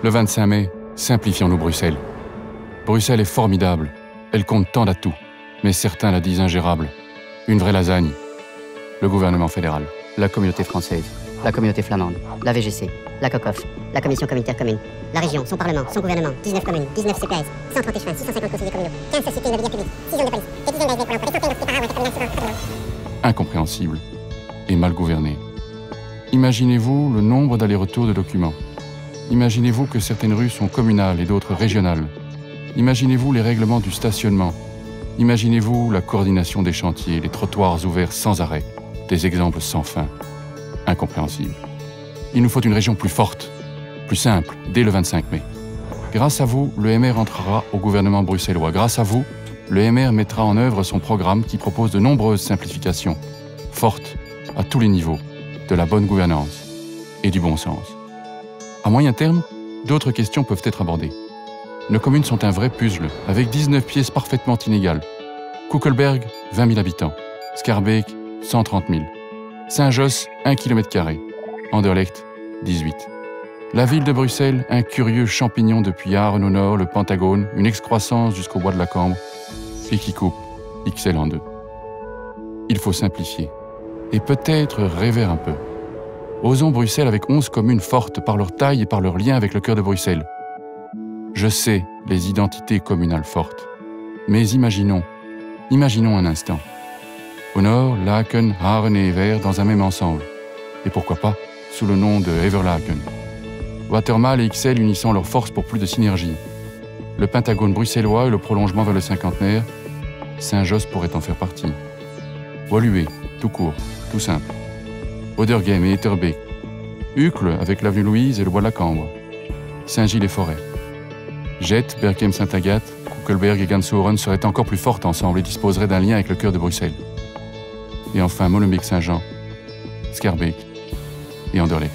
Le 25 mai, simplifions-nous Bruxelles. Bruxelles est formidable, elle compte tant d'atouts, mais certains la disent ingérable. Une vraie lasagne. Le gouvernement fédéral. La communauté française, la communauté flamande, la VGC, la COCOF, la commission communautaire commune, la région, son parlement, son gouvernement, 19 communes, 19 CPS, 130 échevins, 650 conseillers communaux, 15 sociétés immobilières publiques, 6 zones de police, des dizaines d'ASV pour l'emploi, des centaines d'officiers par an, un cabinet Incompréhensible et mal gouverné. Imaginez-vous le nombre d'allers-retours de documents. Imaginez-vous que certaines rues sont communales et d'autres régionales. Imaginez-vous les règlements du stationnement. Imaginez-vous la coordination des chantiers, les trottoirs ouverts sans arrêt, des exemples sans fin. Incompréhensible. Il nous faut une région plus forte, plus simple, dès le 25 mai. Grâce à vous, le MR entrera au gouvernement bruxellois. Grâce à vous, le MR mettra en œuvre son programme qui propose de nombreuses simplifications, fortes, à tous les niveaux, de la bonne gouvernance et du bon sens. À moyen terme, d'autres questions peuvent être abordées. Nos communes sont un vrai puzzle, avec 19 pièces parfaitement inégales. Kuckelberg, 20 000 habitants. Schaerbeek, 130 000. Saint-Josse, 1 km². Anderlecht, 18. La ville de Bruxelles, un curieux champignon depuis Arles au nord, le Pentagone, une excroissance jusqu'au bois de la Cambre, et qui coupe XL en deux. Il faut simplifier, et peut-être rêver un peu. Osons Bruxelles avec 11 communes fortes par leur taille et par leur lien avec le cœur de Bruxelles. Je sais les identités communales fortes, mais imaginons un instant. Au nord, Laken, Haren et Evere dans un même ensemble, et pourquoi pas sous le nom de Everlaken. Watermal et XL unissant leurs forces pour plus de synergie. Le Pentagone bruxellois et le prolongement vers le cinquantenaire, Saint-Josse pourrait en faire partie. Woluwe, tout court, tout simple. Oderghem et Etterbeek. Uccle avec l'avenue Louise et le bois de la Cambre. Saint-Gilles-les-Forêts. Jette, Berchem, Saint-Agathe, Kuckelberg et Gansoren seraient encore plus fortes ensemble et disposeraient d'un lien avec le cœur de Bruxelles. Et enfin Molenbeek-Saint-Jean, Schaerbeek et Anderlecht.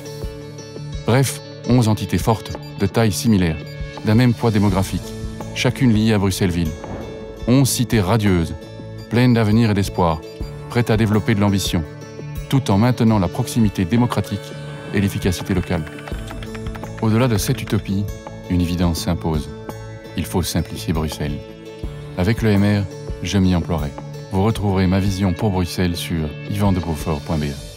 Bref, 11 entités fortes, de taille similaire, d'un même poids démographique, chacune liée à Bruxelles-Ville. 11 cités radieuses, pleines d'avenir et d'espoir, prêtes à développer de l'ambition, tout en maintenant la proximité démocratique et l'efficacité locale. Au-delà de cette utopie, une évidence s'impose. Il faut simplifier Bruxelles. Avec le MR, je m'y emploierai. Vous retrouverez ma vision pour Bruxelles sur yvandeboeufort.be.